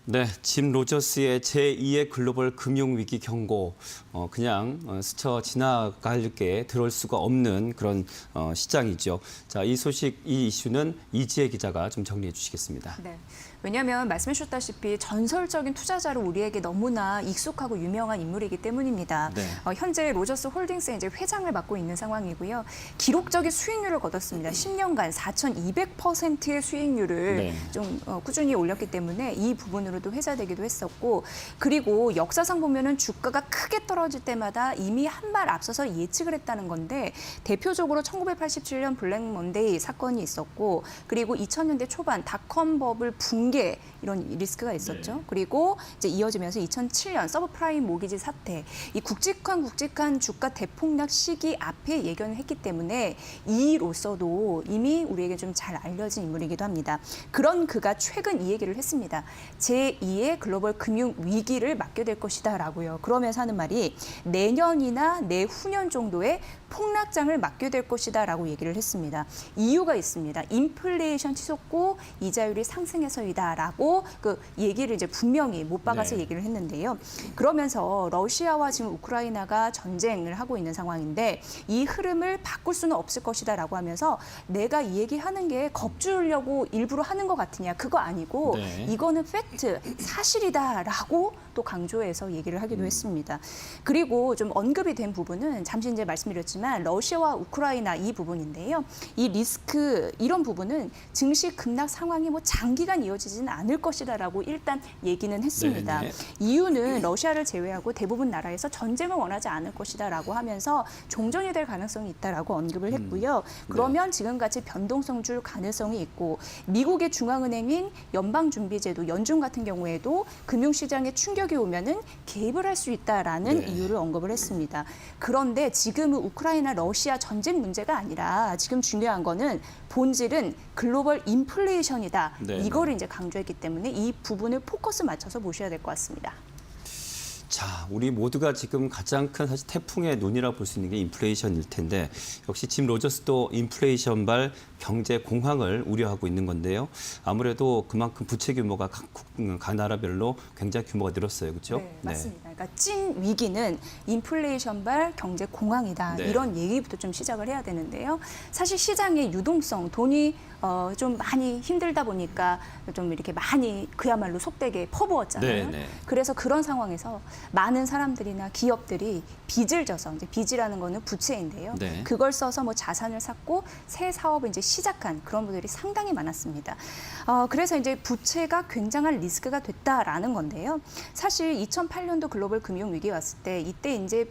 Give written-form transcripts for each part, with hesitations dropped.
네, 짐 로저스의 제2의 글로벌 금융위기 경고, 그냥 스쳐 지나갈 게 들어올 수가 없는 그런 시장이죠. 자, 이 소식, 이 이슈는 이지혜 기자가 좀 정리해 주시겠습니다. 네. 왜냐하면 말씀해 주셨다시피 전설적인 투자자로 우리에게 너무나 익숙하고 유명한 인물이기 때문입니다. 네. 현재 로저스 홀딩스의 이제 회장을 맡고 있는 상황이고요. 기록적인 수익률을 거뒀습니다. 10년간 4,200%의 수익률을 네. 좀 꾸준히 올렸기 때문에 이 부분으로도 회자되기도 했었고, 그리고 역사상 보면은 주가가 크게 떨어질 때마다 이미 한 발 앞서서 예측을 했다는 건데, 대표적으로 1987년 블랙 먼데이 사건이 있었고, 그리고 2000년대 초반 닷컴 버블 붕괴 이런 리스크가 있었죠. 네. 그리고 이제 이어지면서 2007년 서브프라임 모기지 사태, 이 굵직한 주가 대폭락 시기 앞에 예견을 했기 때문에 이로서도 이미 우리에게 좀 잘 알려진 인물이기도 합니다. 그런 그가 최근 이 얘기를 했습니다. 제2의 글로벌 금융 위기를 맞게 될 것이다라고요. 그러면서 하는 말이 내년이나 내후년 정도의 폭락장을 맞게 될 것이다라고 얘기를 했습니다. 이유가 있습니다. 인플레이션 치솟고 이자율이 상승해서이다라고 그 얘기를 이제 분명히 못 박아서 네. 얘기를 했는데요. 그러면서 러시아와 지금 우크라이나가 전쟁을 하고 있는 상황인데 이 흐름을 바꿀 수는 없을 것이다라고 하면서 내가 이 얘기하는 게 겁주려고 일부러 하는 것 같으냐, 그거 아니고 네. 이거는 팩트, 사실이다라고 또 강조해서 얘기를 하기도 했습니다. 그리고 좀 언급이 된 부분은 잠시 이제 말씀드렸지만 러시아와 우크라이나 이 부분인데요. 이 리스크 이런 부분은 증시 급락 상황이 뭐 장기간 이어지지는 않을 것이다라고 일단 얘기는 했습니다. 네네. 이유는 러시아를 제외하고 대부분 나라에서 전쟁을 원하지 않을 것이다라고 하면서 종전이 될 가능성이 있다라고 언급을 했고요. 그러면 지금같이 변동성 줄 가능성이 있고 미국의 중앙은행인 연방준비제도 연준 같은 경우에도 금융시장에 충격이 오면은 개입을 할 수 있다라는 네. 이유를 언급을 했습니다. 그런데 지금은 우크라이나 러시아 전쟁 문제가 아니라 지금 중요한 거는 본질은 글로벌 인플레이션이다. 네. 이거를 이제 강조했기 때문에 이 부분을 포커스 맞춰서 보셔야 될 것 같습니다. 자, 우리 모두가 지금 가장 큰 사실 태풍의 눈이라고 볼 수 있는 게 인플레이션일 텐데 역시 짐 로저스도 인플레이션발 경제 공황을 우려하고 있는 건데요. 아무래도 그만큼 부채 규모가 각 나라별로 굉장히 규모가 늘었어요. 그렇죠? 네, 맞습니다. 그러니까 찐 위기는 인플레이션발 경제 공황이다. 네. 이런 얘기부터 좀 시작을 해야 되는데요. 사실 시장의 유동성, 돈이 좀 많이 힘들다 보니까 좀 이렇게 많이 그야말로 속되게 퍼부었잖아요. 네, 네. 그래서 그런 상황에서 많은 사람들이나 기업들이 빚을 져서, 이제 빚이라는 거는 부채인데요. 네. 그걸 써서 뭐 자산을 샀고 새 사업을 이제 시작한 그런 분들이 상당히 많았습니다. 그래서 이제 부채가 굉장한 리스크가 됐다라는 건데요. 사실 2008년도 글로벌 금융 위기 왔을 때 이때 이제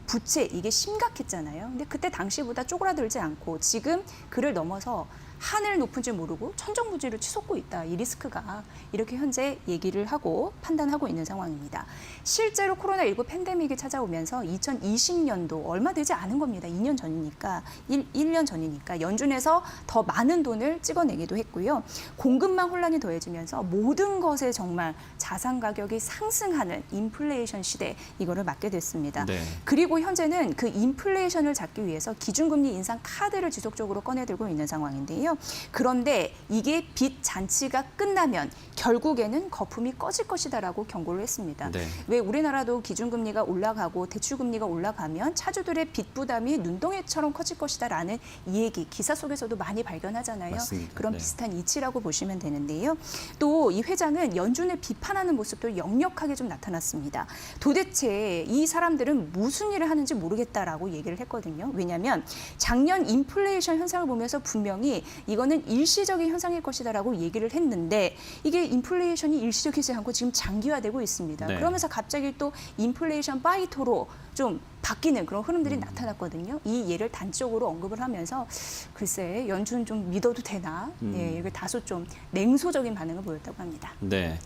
부채 이게 심각했잖아요. 근데 그때 당시보다 쪼그라들지 않고 지금 그를 넘어서 하늘 높은 줄 모르고 천정부지를 치솟고 있다. 이 리스크가 이렇게 현재 얘기를 하고 판단하고 있는 상황입니다. 실제로 코로나19 팬데믹이 찾아오면서 2020년도 얼마 되지 않은 겁니다. 2년 전이니까, 1년 전이니까 연준에서 더 많은 돈을 찍어내기도 했고요. 공급망 혼란이 더해지면서 모든 것에 정말 자산 가격이 상승하는 인플레이션 시대 이거를 맞게 됐습니다. 네. 그리고 현재는 그 인플레이션을 잡기 위해서 기준금리 인상 카드를 지속적으로 꺼내들고 있는 상황인데요. 그런데 이게 빚 잔치가 끝나면 결국에는 거품이 꺼질 것이다라고 경고를 했습니다. 네. 왜 우리나라도 기준금리가 올라가고 대출금리가 올라가면 차주들의 빚 부담이 눈덩이처럼 커질 것이다라는 이 얘기 기사 속에서도 많이 발견하잖아요. 맞습니다. 그런 네. 비슷한 이치라고 보시면 되는데요. 또 이 회장은 연준을 비판하는 모습도 역력하게 좀 나타났습니다. 도대체 이 사람들은 무슨 일을 하는지 모르겠다라고 얘기를 했거든요. 왜냐하면 작년 인플레이션 현상을 보면서 분명히 이거는 일시적인 현상일 것이다라고 얘기를 했는데 이게 인플레이션이 일시적이지 않고 지금 장기화되고 있습니다. 네. 그러면서 갑자기 또 인플레이션 파이터로 좀 바뀌는 그런 흐름들이 나타났거든요. 이 예를 단적으로 언급을 하면서 글쎄 연준 좀 믿어도 되나? 예, 이게 다소 좀 냉소적인 반응을 보였다고 합니다. 네.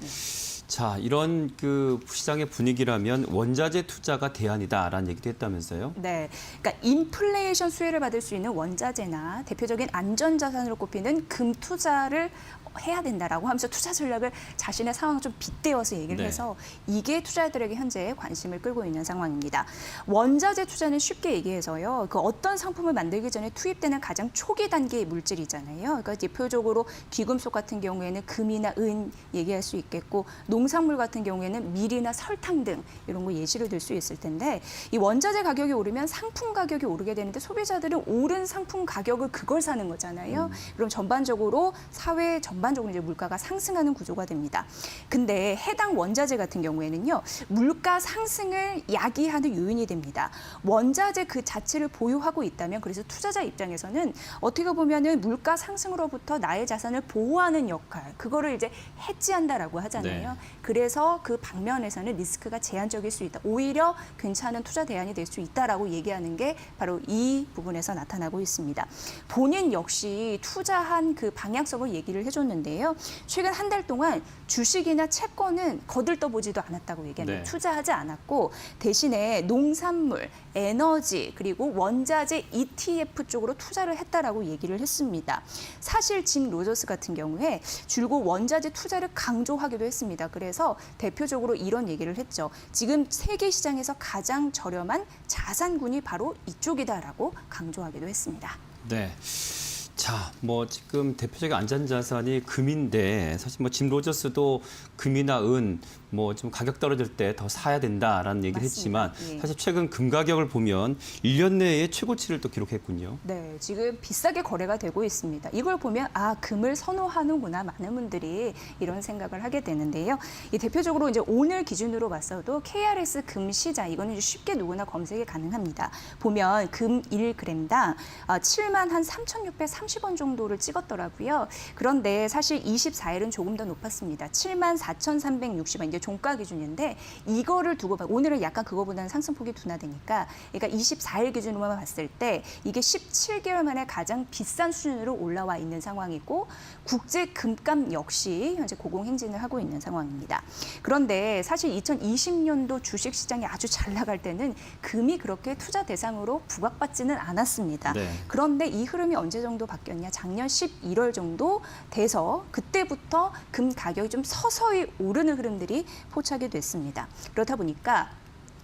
자, 이런 그 시장의 분위기라면 원자재 투자가 대안이다라는 얘기도 했다면서요? 네, 그러니까 인플레이션 수혜를 받을 수 있는 원자재나 대표적인 안전자산으로 꼽히는 금 투자를 해야 된다라고 하면서 투자 전략을 자신의 상황을 좀 빗대어서 얘기를 네. 해서 이게 투자자들에게 현재 관심을 끌고 있는 상황입니다. 원자재 투자는 쉽게 얘기해서요. 그 어떤 상품을 만들기 전에 투입되는 가장 초기 단계의 물질이잖아요. 그러니까 대표적으로 귀금속 같은 경우에는 금이나 은 얘기할 수 있겠고 농산물 같은 경우에는 밀이나 설탕 등 이런 거 예시로 들 수 있을 텐데 이 원자재 가격이 오르면 상품 가격이 오르게 되는데 소비자들은 오른 상품 가격을 그걸 사는 거잖아요. 그럼 전반적으로 사회 전반적으로 이제 물가가 상승하는 구조가 됩니다. 근데 해당 원자재 같은 경우에는요. 물가 상승을 야기하는 요인이 됩니다. 원자재 그 자체를 보유하고 있다면 그래서 투자자 입장에서는 어떻게 보면은 물가 상승으로부터 나의 자산을 보호하는 역할 그거를 이제 해지한다라고 하잖아요. 네. 그래서 그 방면에서는 리스크가 제한적일 수 있다. 오히려 괜찮은 투자 대안이 될 수 있다라고 얘기하는 게 바로 이 부분에서 나타나고 있습니다. 본인 역시 투자한 그 방향성을 얘기를 해줬는데요. 최근 한 달 동안 주식이나 채권은 거들떠보지도 않았다고 얘기합니다. 네. 투자하지 않았고 대신에 농산물, 에너지 그리고 원자재 ETF 쪽으로 투자를 했다라고 얘기를 했습니다. 사실 짐 로저스 같은 경우에 줄곧 원자재 투자를 강조하기도 했습니다. 그래서 대표적으로 이런 얘기를 했죠. 지금 세계 시장에서 가장 저렴한 자산군이 바로 이쪽이다라고 강조하기도 했습니다. 네. 자, 뭐 지금 대표적인 안전자산이 금인데 사실 뭐 짐 로저스도 금이나 은 뭐 좀 가격 떨어질 때 더 사야 된다라는 얘기를 맞습니다. 했지만 예. 사실 최근 금 가격을 보면 1년 내에 최고치를 또 기록했군요. 네, 지금 비싸게 거래가 되고 있습니다. 이걸 보면 아, 금을 선호하는구나 많은 분들이 이런 생각을 하게 되는데요. 이 대표적으로 이제 오늘 기준으로 봤어도 KRS 금 시장 이거는 이제 쉽게 누구나 검색이 가능합니다. 보면 금 1g당 7만 한 3,630원 정도를 찍었더라고요. 그런데 사실 24일은 조금 더 높았습니다. 7만 4,360원 이제 종가 기준인데 이거를 두고 봐. 오늘은 약간 그거보다는 상승폭이 둔화되니까 그러니까 24일 기준으로만 봤을 때 이게 17개월 만에 가장 비싼 수준으로 올라와 있는 상황이고 국제 금값 역시 현재 고공행진을 하고 있는 상황입니다. 그런데 사실 2020년도 주식 시장이 아주 잘 나갈 때는 금이 그렇게 투자 대상으로 부각받지는 않았습니다. 네. 그런데 이 흐름이 언제 정도 바뀌었냐? 작년 11월 정도 돼서 그때부터 금 가격이 좀 서서히 오르는 흐름들이 포착이 됐습니다. 그렇다 보니까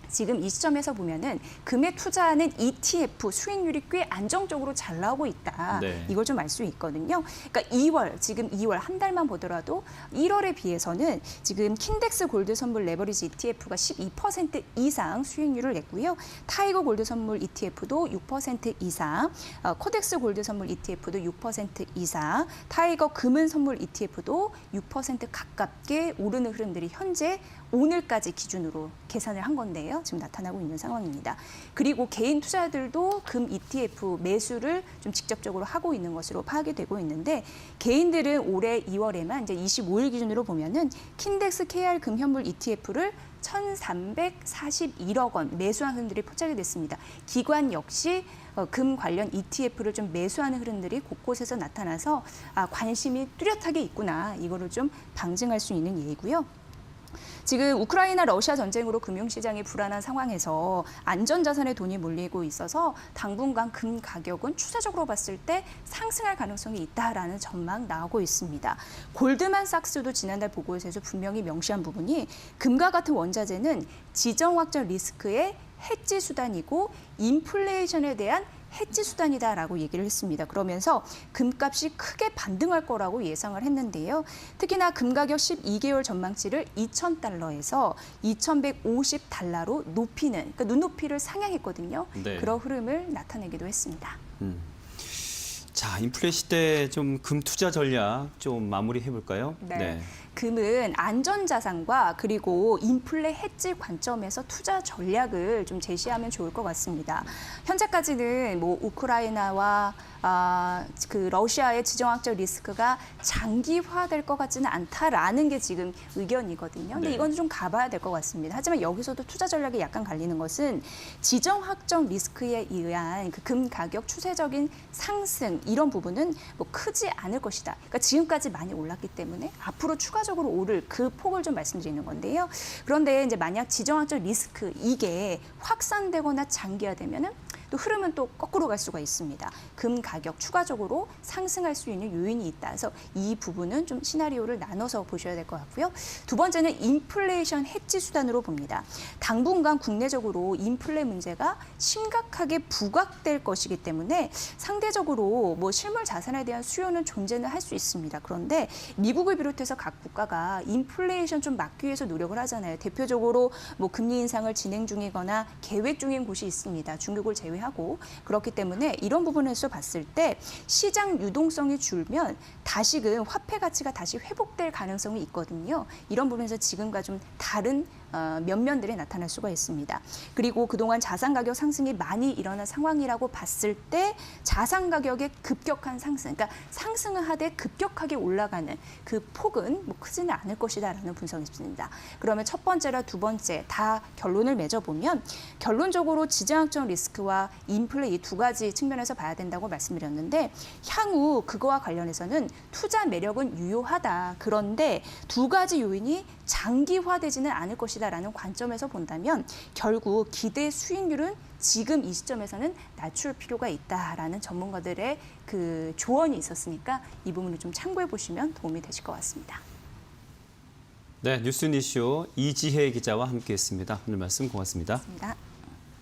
지금 이 시점에서 보면은 금에 투자하는 ETF 수익률이 꽤 안정적으로 잘 나오고 있다. 네. 이걸 좀 알 수 있거든요. 그러니까 지금 2월 한 달만 보더라도 1월에 비해서는 지금 킨덱스 골드 선물 레버리지 ETF가 12% 이상 수익률을 냈고요. 타이거 골드 선물 ETF도 6% 이상, 코덱스 골드 선물 ETF도 6% 이상, 타이거 금은 선물 ETF도 6% 가깝게 오르는 흐름들이 현재 오늘까지 기준으로 계산을 한 건데요. 지금 나타나고 있는 상황입니다. 그리고 개인 투자들도 금 ETF 매수를 좀 직접적으로 하고 있는 것으로 파악이 되고 있는데 개인들은 올해 2월에만 이제 25일 기준으로 보면은 킨덱스 KR 금 현물 ETF를 1,341억 원 매수한 흐름들이 포착이 됐습니다. 기관 역시 금 관련 ETF를 좀 매수하는 흐름들이 곳곳에서 나타나서 관심이 뚜렷하게 있구나. 이거를 좀 방증할 수 있는 예이고요. 지금 우크라이나 러시아 전쟁으로 금융시장이 불안한 상황에서 안전자산에 돈이 몰리고 있어서 당분간 금 가격은 추세적으로 봤을 때 상승할 가능성이 있다라는 전망 나오고 있습니다. 골드만삭스도 지난달 보고서에서 분명히 명시한 부분이 금과 같은 원자재는 지정학적 리스크의 해지 수단이고 인플레이션에 대한 해지 수단이다라고 얘기를 했습니다. 그러면서 금값이 크게 반등할 거라고 예상을 했는데요. 특히나 금 가격 12개월 전망치를 2,000달러에서 2,150달러로 높이는 그러니까 눈높이를 상향했거든요. 네. 그런 흐름을 나타내기도 했습니다. 자, 인플레 시대 좀 금 투자 전략 좀 마무리해 볼까요? 네. 금은 안전자산과 그리고 인플레 해지 관점에서 투자 전략을 좀 제시하면 좋을 것 같습니다. 현재까지는 뭐 우크라이나와 그 러시아의 지정학적 리스크가 장기화될 것 같지는 않다라는 게 지금 의견이거든요. 근데 네. 이건 좀 가봐야 될 것 같습니다. 하지만 여기서도 투자 전략이 약간 갈리는 것은 지정학적 리스크에 의한 그 금 가격 추세적인 상승 이런 부분은 뭐 크지 않을 것이다. 그러니까 지금까지 많이 올랐기 때문에 앞으로 추가적으로 오를 그 폭을 좀 말씀드리는 건데요. 그런데 이제 만약 지정학적 리스크 이게 확산되거나 장기화되면은 또 흐름은 또 거꾸로 갈 수가 있습니다. 금 가격 추가적으로 상승할 수 있는 요인이 있다. 그래서 이 부분은 좀 시나리오를 나눠서 보셔야 될 것 같고요. 두 번째는 인플레이션 해지 수단으로 봅니다. 당분간 국내적으로 인플레 문제가 심각하게 부각될 것이기 때문에 상대적으로 뭐 실물 자산에 대한 수요는 존재는 할 수 있습니다. 그런데 미국을 비롯해서 각 국가가 인플레이션 좀 막기 위해서 노력을 하잖아요. 대표적으로 뭐 금리 인상을 진행 중이거나 계획 중인 곳이 있습니다. 중국을 제외하고. 그렇기 때문에 이런 부분에서 봤을 때 시장 유동성이 줄면 다시금 화폐 가치가 다시 회복될 가능성이 있거든요. 이런 부분에서 지금과 좀 다른 면면들이 나타날 수가 있습니다. 그리고 그동안 자산 가격 상승이 많이 일어난 상황이라고 봤을 때 자산 가격의 급격한 상승, 그러니까 상승을 하되 급격하게 올라가는 그 폭은 뭐 크지는 않을 것이다라는 분석이 있습니다. 그러면 첫 번째랑 두 번째 다 결론을 맺어보면 결론적으로 지정학적 리스크와 인플레 이 두 가지 측면에서 봐야 된다고 말씀드렸는데 향후 그거와 관련해서는 투자 매력은 유효하다. 그런데 두 가지 요인이 장기화되지는 않을 것이다라는 관점에서 본다면 결국 기대 수익률은 지금 이 시점에서는 낮출 필요가 있다라는 전문가들의 그 조언이 있었으니까 이 부분을 좀 참고해 보시면 도움이 되실 것 같습니다. 네, 뉴스 이슈 이지혜 기자와 함께했습니다. 오늘 말씀 고맙습니다. 고맙습니다.